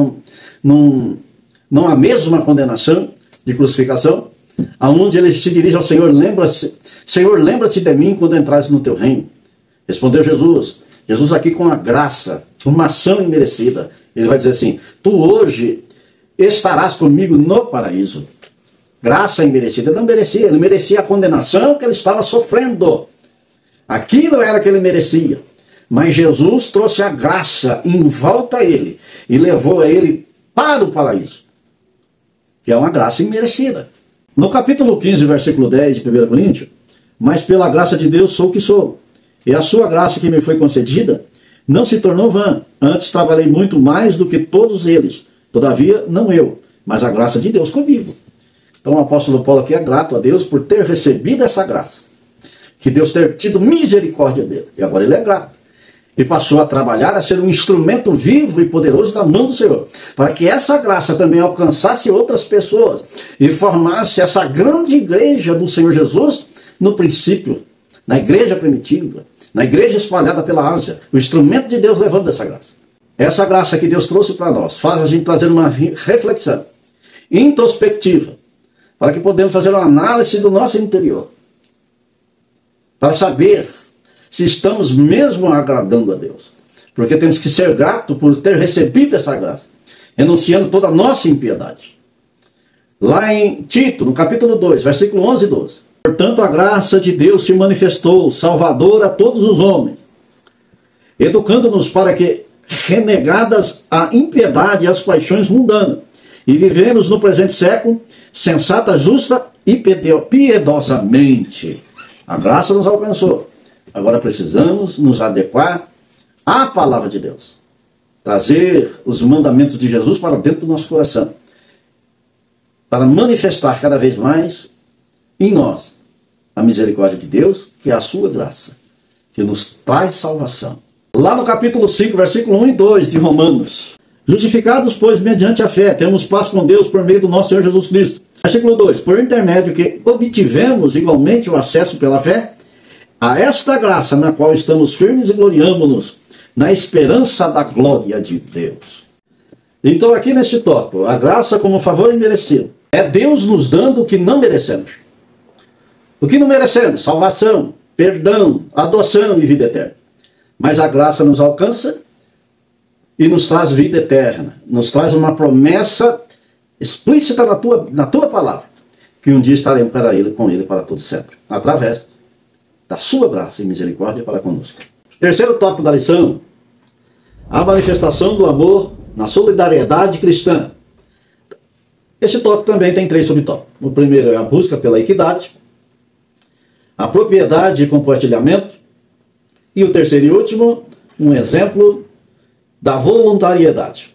numa mesma condenação de crucificação, aonde ele se dirige ao Senhor, Senhor, lembra-te de mim quando entrares no teu reino. Respondeu Jesus. Jesus aqui com a graça, uma ação imerecida. Ele vai dizer assim, tu hoje estarás comigo no paraíso. Graça imerecida. Ele não merecia, ele merecia a condenação que ele estava sofrendo. Aquilo era que ele merecia. Mas Jesus trouxe a graça em volta a ele e levou a ele para o paraíso, que é uma graça imerecida. No capítulo 15, versículo 10 de 1 Coríntios, mas pela graça de Deus sou o que sou, e a sua graça que me foi concedida não se tornou vã. Antes trabalhei muito mais do que todos eles, todavia não eu, mas a graça de Deus comigo. Então o apóstolo Paulo aqui é grato a Deus por ter recebido essa graça, que Deus ter tido misericórdia dele, e agora ele é grato. E passou a trabalhar, a ser um instrumento vivo e poderoso da mão do Senhor, para que essa graça também alcançasse outras pessoas e formasse essa grande igreja do Senhor Jesus no princípio, na igreja primitiva, na igreja espalhada pela Ásia, o instrumento de Deus levando essa graça. Essa graça que Deus trouxe para nós faz a gente trazer uma reflexão introspectiva, para que podemos fazer uma análise do nosso interior, para saber se estamos mesmo agradando a Deus. Porque temos que ser gratos por ter recebido essa graça, renunciando toda a nossa impiedade. Lá em Tito, no capítulo 2, versículo 11 e 12. Portanto, a graça de Deus se manifestou, salvador a todos os homens, educando-nos para que, renegadas a impiedade e as paixões mundanas, e vivemos no presente século, sensata, justa e piedosamente. A graça nos alcançou. Agora precisamos nos adequar à palavra de Deus. Trazer os mandamentos de Jesus para dentro do nosso coração. Para manifestar cada vez mais em nós a misericórdia de Deus, que é a sua graça, que nos traz salvação. Lá no capítulo 5, versículo 1 e 2 de Romanos. Justificados, pois, mediante a fé, temos paz com Deus por meio do nosso Senhor Jesus Cristo. Versículo 2. Por intermédio que obtivemos igualmente o acesso pela fé a esta graça na qual estamos firmes e gloriamo-nos na esperança da glória de Deus. Então aqui neste tópico, a graça como favor imerecido. É Deus nos dando o que não merecemos. O que não merecemos? Salvação, perdão, adoção e vida eterna. Mas a graça nos alcança e nos traz vida eterna. Nos traz uma promessa explícita na tua palavra. Que um dia estaremos com ele para todo sempre. Através da sua graça e misericórdia para conosco. Terceiro tópico da lição, a manifestação do amor na solidariedade cristã. Este tópico também tem 3 subtópicos. O primeiro é a busca pela equidade, a propriedade e compartilhamento, e o terceiro e último, um exemplo da voluntariedade.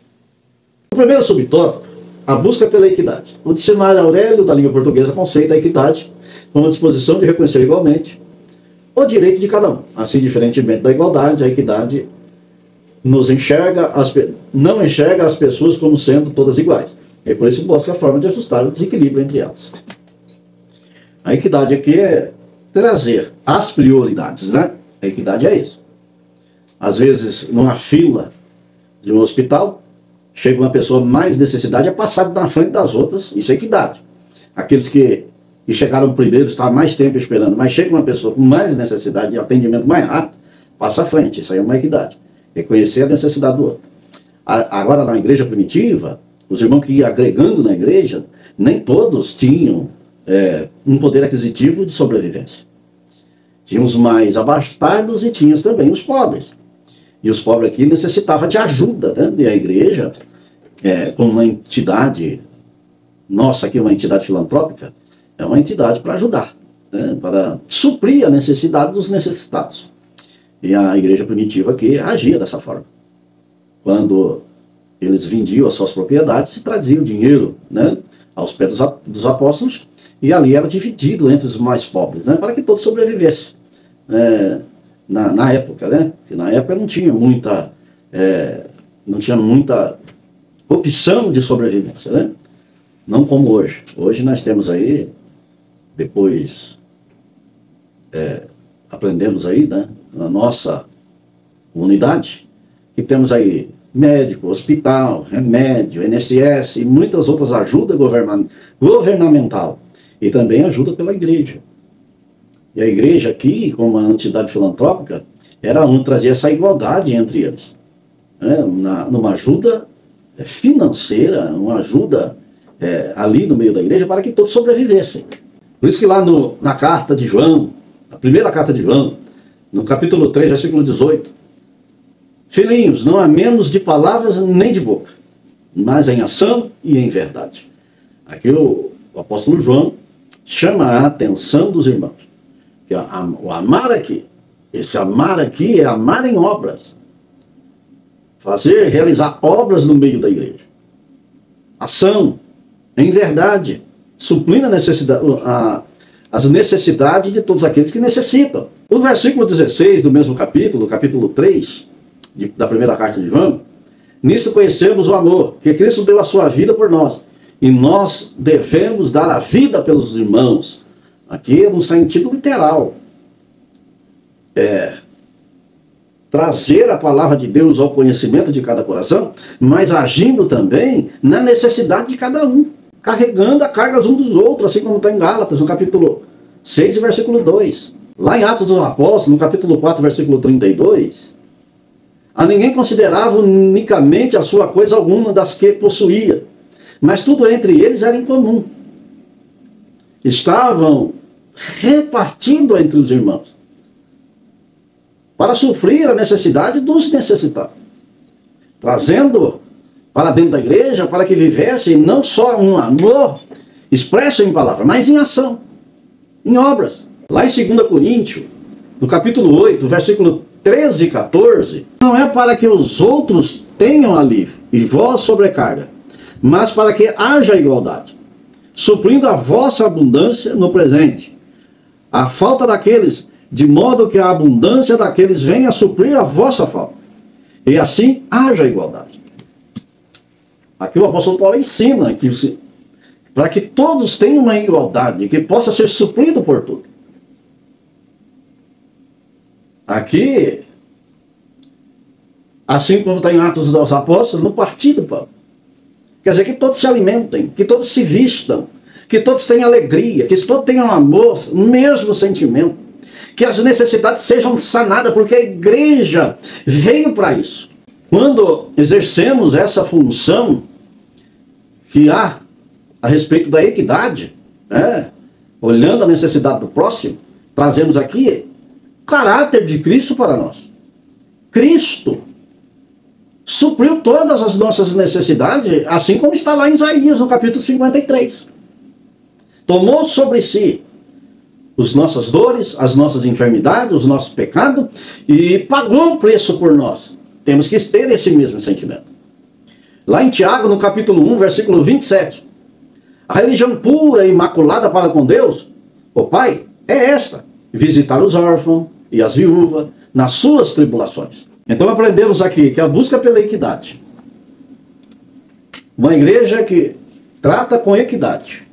O primeiro subtópico, a busca pela equidade. O dicionário Aurélio da língua portuguesa conceita a equidade como a disposição de reconhecer igualmente o direito de cada um. Assim, diferentemente da igualdade, a equidade não enxerga as pessoas como sendo todas iguais. E por isso busca a forma de ajustar o desequilíbrio entre elas. A equidade aqui é trazer as prioridades, né? A equidade é isso. Às vezes, numa fila de um hospital, chega uma pessoa mais necessidade, é passada na frente das outras, isso é equidade. Aqueles que chegaram primeiro, estavam mais tempo esperando, mas chega uma pessoa com mais necessidade de atendimento mais rápido, passa à frente, isso aí é uma equidade. Reconhecer a necessidade do outro. Agora, na igreja primitiva, os irmãos que iam agregando na igreja, nem todos tinham um poder aquisitivo de sobrevivência. Tinha os mais abastados e tinha também os pobres. E os pobres aqui necessitavam de ajuda, né? E a igreja, como uma entidade, nossa aqui, uma entidade filantrópica, é uma entidade para ajudar, né? Para suprir a necessidade dos necessitados. E a igreja primitiva aqui agia dessa forma. Quando eles vendiam as suas propriedades e traziam dinheiro, né, aos pés dos apóstolos, e ali era dividido entre os mais pobres, né, para que todos sobrevivessem. Na época, né? Que na época não tinha muita opção de sobrevivência, né? Não como hoje. Hoje nós temos aí, depois aprendemos aí, né, na nossa comunidade, e temos aí médico, hospital, remédio, INSS e muitas outras ajudas governamental e também ajuda pela igreja. E a igreja aqui, como uma entidade filantrópica, era onde trazia essa igualdade entre eles, né? Numa ajuda financeira, uma ajuda ali no meio da igreja para que todos sobrevivessem. Por isso que lá na carta de João, a primeira carta de João, no capítulo 3, versículo 18, filhinhos, não amemos de palavras nem de boca, mas em ação e em verdade. Aqui o apóstolo João chama a atenção dos irmãos. Que o amar aqui, esse amar aqui é amar em obras. Realizar obras no meio da igreja. Ação, em verdade, suprindo as necessidades de todos aqueles que necessitam. O versículo 16 do mesmo capítulo, capítulo 3, da primeira carta de João, nisso conhecemos o amor, que Cristo deu a sua vida por nós, e nós devemos dar a vida pelos irmãos. Aqui é no sentido literal. Trazer a palavra de Deus ao conhecimento de cada coração, mas agindo também na necessidade de cada um, carregando a carga uns dos outros, assim como está em Gálatas, no capítulo 6 e versículo 2. Lá em Atos dos Apóstolos, no capítulo 4, versículo 32, a ninguém considerava unicamente a sua coisa alguma das que possuía, mas tudo entre eles era em comum. Estavam repartindo entre os irmãos para suprir a necessidade dos necessitados, trazendo para dentro da igreja para que vivessem não só um amor expresso em palavras, mas em ação, em obras. Lá em 2 Coríntios, no capítulo 8, versículo 13 e 14, não é para que os outros tenham alívio e vós sobrecarga, mas para que haja igualdade, suprindo a vossa abundância no presente, a falta daqueles, de modo que a abundância daqueles venha a suprir a vossa falta, e assim haja igualdade. Aqui o apóstolo Paulo ensina que para que todos tenham uma igualdade, que possa ser suprido por tudo. Aqui, assim como está em Atos dos Apóstolos, no partido, Paulo. Quer dizer, que todos se alimentem, que todos se vistam, que todos tenham alegria, que todos tenham amor, o mesmo sentimento, que as necessidades sejam sanadas, porque a igreja veio para isso. Quando exercemos essa função que há a respeito da equidade, olhando a necessidade do próximo, trazemos aqui o caráter de Cristo para nós. Cristo supriu todas as nossas necessidades, assim como está lá em Isaías, no capítulo 53. Tomou sobre si as nossas dores, as nossas enfermidades, os nossos pecados, e pagou o preço por nós. Temos que ter esse mesmo sentimento. Lá em Tiago, no capítulo 1, versículo 27, a religião pura e imaculada para com Deus, o Pai, é esta: visitar os órfãos e as viúvas nas suas tribulações. Então aprendemos aqui que a busca pela equidade, uma igreja que trata com equidade,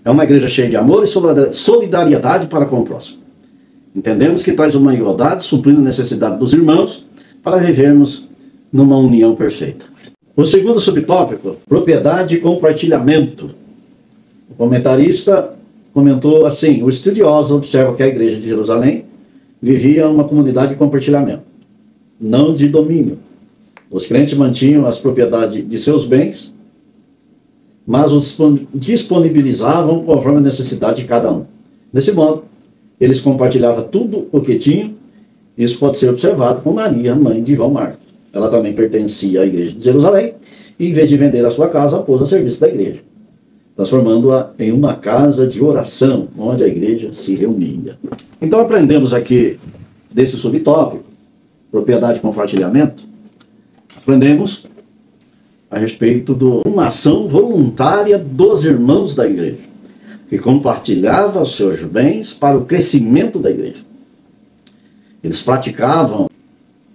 é uma igreja cheia de amor e solidariedade para com o próximo. Entendemos que traz uma igualdade, suprindo a necessidade dos irmãos, para vivermos numa união perfeita. O segundo subtópico, propriedade e compartilhamento. O comentarista comentou assim: o estudioso observa que a igreja de Jerusalém vivia uma comunidade de compartilhamento, não de domínio. Os crentes mantinham as propriedades de seus bens, mas os disponibilizavam conforme a necessidade de cada um. Desse modo, eles compartilhavam tudo o que tinham. Isso pode ser observado com Maria, mãe de João Marcos. Ela também pertencia à igreja de Jerusalém, e em vez de vender a sua casa, pôs a serviço da igreja, transformando-a em uma casa de oração, onde a igreja se reunia. Então aprendemos aqui desse subtópico, propriedade e compartilhamento, aprendemos a respeito de uma ação voluntária dos irmãos da igreja, que compartilhavam os seus bens para o crescimento da igreja. Eles praticavam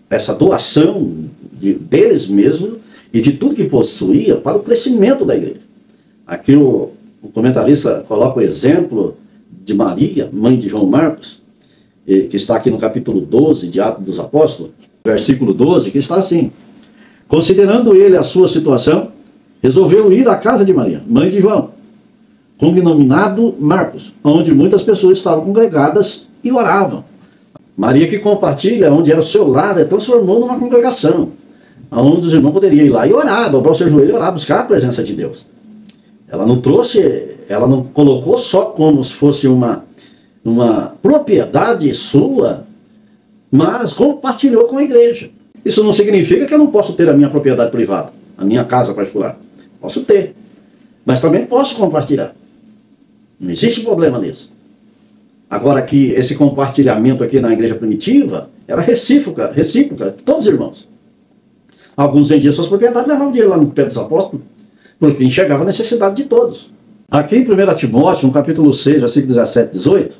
essa doação deles mesmos e de tudo que possuía para o crescimento da igreja. Aqui o comentarista coloca o exemplo de Maria, mãe de João Marcos, que está aqui no capítulo 12 de Atos dos Apóstolos, versículo 12, que está assim: considerando ele a sua situação, resolveu ir à casa de Maria, mãe de João, cognominado Marcos, onde muitas pessoas estavam congregadas e oravam. Maria, que compartilha onde era o seu lar, transformou numa congregação, onde os irmãos poderiam ir lá e orar, dobrar o seu joelho e orar, buscar a presença de Deus. Ela não colocou só como se fosse uma propriedade sua, mas compartilhou com a igreja. Isso não significa que eu não posso ter a minha propriedade privada, a minha casa particular. Posso ter, mas também posso compartilhar. Não existe problema nisso. Agora que esse compartilhamento aqui na igreja primitiva era recíproca, todos os irmãos. Alguns vendiam suas propriedades e levavam dinheiro lá no pé dos apóstolos, porque enxergavam a necessidade de todos. Aqui em 1 Timóteo, no capítulo 6, versículo 17 e 18,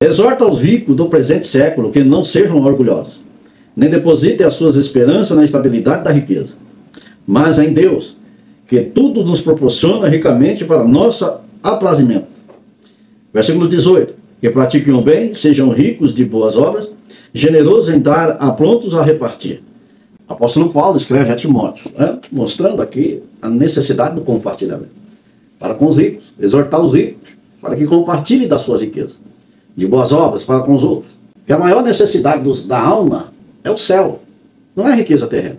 exorta aos ricos do presente século que não sejam orgulhosos, nem depositem as suas esperanças na estabilidade da riqueza, mas em Deus, que tudo nos proporciona ricamente para nosso aprazimento. Versículo 18, que pratiquem o bem, sejam ricos de boas obras, generosos em dar, aprontos a repartir. O apóstolo Paulo escreve a Timóteo, mostrando aqui a necessidade do compartilhamento para com os ricos, exortar os ricos para que compartilhem das suas riquezas, de boas obras para com os outros. Que a maior necessidade da alma é o céu, não é a riqueza terrena.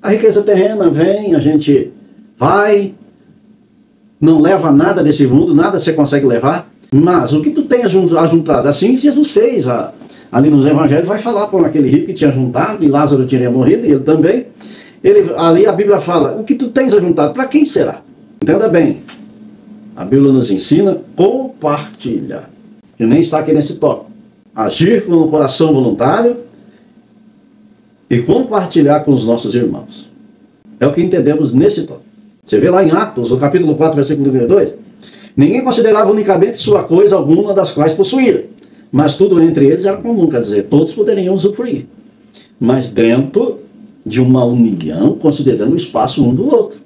A riqueza terrena vem, a gente vai, não leva nada desse mundo, nada você consegue levar, mas o que tu tem ajuntado, assim Jesus fez ali nos evangelhos, vai falar por aquele rico que tinha juntado, e Lázaro tinha morrido, e ele também. Ali a Bíblia fala, o que tu tens ajuntado, para quem será? Entenda bem, a Bíblia nos ensina compartilhar, que nem está aqui nesse tópico. Agir com o coração voluntário e compartilhar com os nossos irmãos. É o que entendemos nesse tópico. Você vê lá em Atos, no capítulo 4, versículo 32, ninguém considerava unicamente sua coisa alguma das quais possuía, mas tudo entre eles era comum, quer dizer, todos poderiam usufruir, mas dentro de uma união, considerando o espaço um do outro,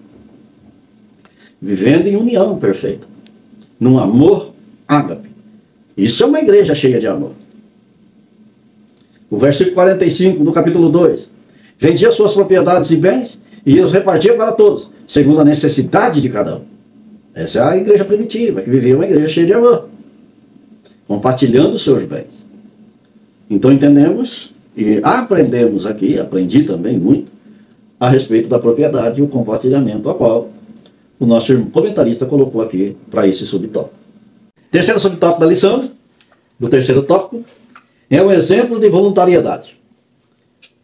vivendo em união perfeita, num amor ágape. Isso é uma igreja cheia de amor. O versículo 45 do capítulo 2, vendia suas propriedades e bens e os repartia para todos, segundo a necessidade de cada um. Essa é a igreja primitiva, que vivia uma igreja cheia de amor, compartilhando os seus bens. Então entendemos e aprendemos aqui, aprendi também muito, a respeito da propriedade e o compartilhamento, a qual o nosso comentarista colocou aqui para esse subtópico. Terceiro subtópico da lição, do terceiro tópico, é um exemplo de voluntariedade.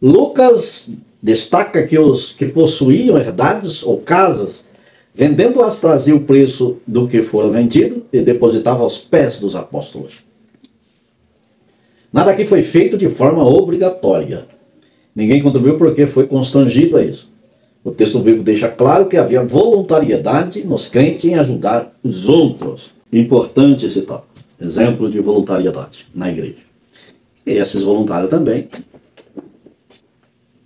Lucas destaca que os que possuíam herdades ou casas, vendendo-as, trazia o preço do que fora vendido e depositava aos pés dos apóstolos. Nada aqui foi feito de forma obrigatória. Ninguém contribuiu porque foi constrangido a isso. O texto bíblico deixa claro que havia voluntariedade nos crentes em ajudar os outros. Importante esse tópico. Exemplo de voluntariedade na igreja. E esses voluntários também,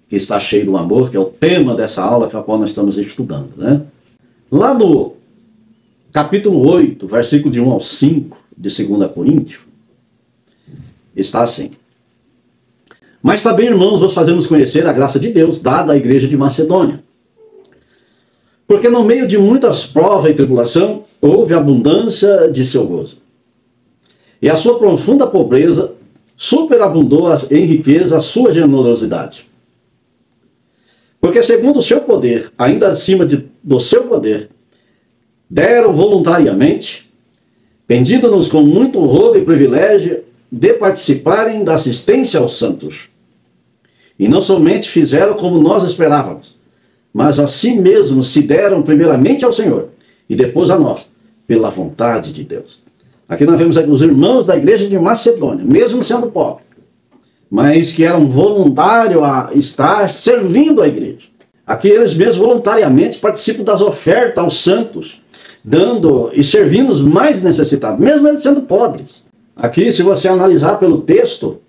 que está cheio do amor, que é o tema dessa aula que a qual nós estamos estudando, né? Lá no capítulo 8, versículo de 1 ao 5 de 2 Coríntios, está assim: mas também, irmãos, vos fazemos conhecer a graça de Deus dada à igreja de Macedônia. Porque no meio de muitas provas e tribulação, houve abundância de seu gozo. E a sua profunda pobreza superabundou em riqueza a sua generosidade. Porque segundo o seu poder, ainda acima do seu poder, deram voluntariamente, pendindo-nos com muito rogo e privilégio de participarem da assistência aos santos. E não somente fizeram como nós esperávamos, mas a si mesmos se deram primeiramente ao Senhor, e depois a nós, pela vontade de Deus. Aqui nós vemos os irmãos da igreja de Macedônia, mesmo sendo pobres, mas que eram voluntários a estar servindo a igreja. Aqui eles mesmos voluntariamente participam das ofertas aos santos, dando e servindo os mais necessitados, mesmo eles sendo pobres. Aqui, se você analisar pelo texto,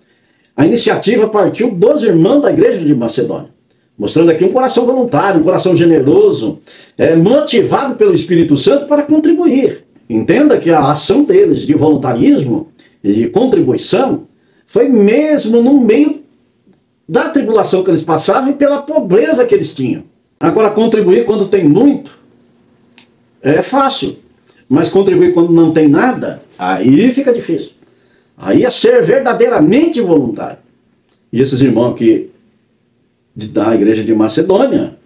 a iniciativa partiu dos irmãos da igreja de Macedônia, mostrando aqui um coração voluntário, um coração generoso, motivado pelo Espírito Santo para contribuir. Entenda que a ação deles de voluntarismo e de contribuição foi mesmo no meio da tribulação que eles passavam e pela pobreza que eles tinham. Agora, contribuir quando tem muito é fácil, mas contribuir quando não tem nada, aí fica difícil. Aí é ser verdadeiramente voluntário. E esses irmãos aqui da igreja de Macedônia,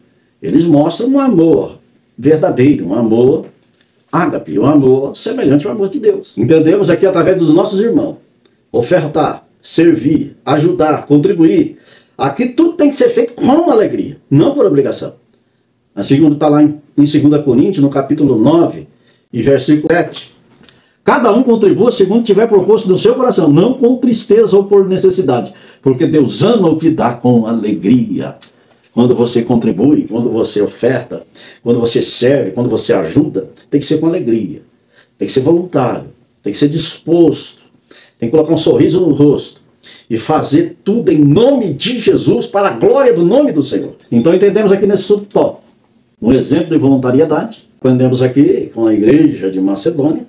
eles mostram um amor verdadeiro, um amor ágape, um amor semelhante ao amor de Deus. Entendemos aqui através dos nossos irmãos. Ofertar, servir, ajudar, contribuir. Aqui tudo tem que ser feito com alegria, não por obrigação. Assim como está lá em 2 Coríntios, no capítulo 9, e versículo 7. Cada um contribua segundo tiver proposto no seu coração, não com tristeza ou por necessidade, porque Deus ama o que dá com alegria. Quando você contribui, quando você oferta, quando você serve, quando você ajuda, tem que ser com alegria, tem que ser voluntário, tem que ser disposto, tem que colocar um sorriso no rosto e fazer tudo em nome de Jesus, para a glória do nome do Senhor. Então entendemos aqui nesse subtópico um exemplo de voluntariedade. Aprendemos aqui com a igreja de Macedônia,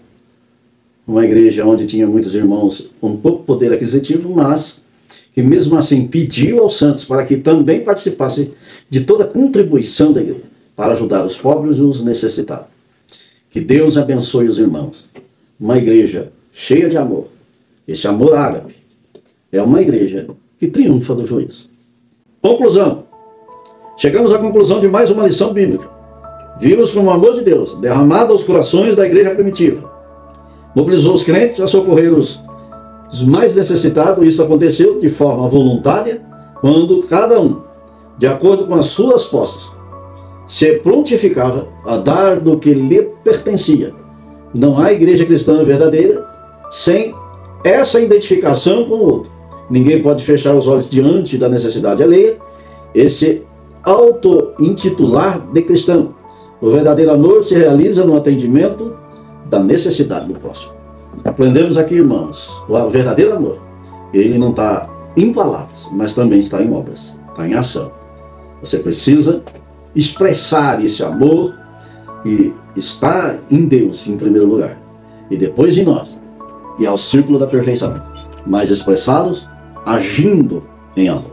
uma igreja onde tinha muitos irmãos com pouco poder aquisitivo, mas que mesmo assim pediu aos santos para que também participassem de toda a contribuição da igreja, para ajudar os pobres e os necessitados. Que Deus abençoe os irmãos. Uma igreja cheia de amor. Esse amor ágape é uma igreja que triunfa do juízo. Conclusão. Chegamos à conclusão de mais uma lição bíblica. Vimos como o amor de Deus, derramado aos corações da igreja primitiva, mobilizou os crentes a socorrer os mais necessitados. Isso aconteceu de forma voluntária, quando cada um, de acordo com as suas posses, se prontificava a dar do que lhe pertencia. Não há igreja cristã verdadeira sem essa identificação com o outro. Ninguém pode fechar os olhos diante da necessidade alheia, esse auto-intitular de cristão. O verdadeiro amor se realiza no atendimento da necessidade do próximo. Aprendemos aqui, irmãos, o verdadeiro amor, ele não está em palavras, mas também está em obras, está em ação. Você precisa expressar esse amor que está em Deus, em primeiro lugar, e depois em nós, e ao círculo da perfeição, mas expressá-los agindo em amor.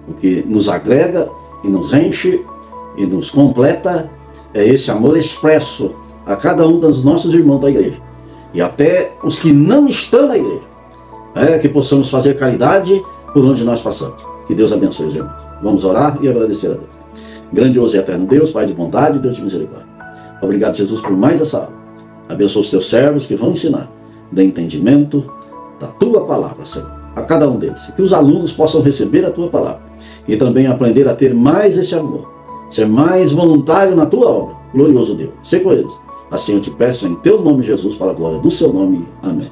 O que nos agrega e nos enche e nos completa é esse amor expresso a cada um dos nossos irmãos da igreja, e até os que não estão na igreja, que possamos fazer caridade por onde nós passamos. Que Deus abençoe os irmãos. Vamos orar e agradecer a Deus. Grandioso e eterno Deus, Pai de bondade, Deus de misericórdia. Obrigado, Jesus, por mais essa aula. Abençoa os teus servos que vão ensinar, dê entendimento da tua palavra, Senhor, a cada um deles. Que os alunos possam receber a tua palavra e também aprender a ter mais esse amor, ser mais voluntário na tua obra. Glorioso Deus, sê com eles. Assim eu te peço em teu nome, Jesus, para a glória do seu nome. Amém.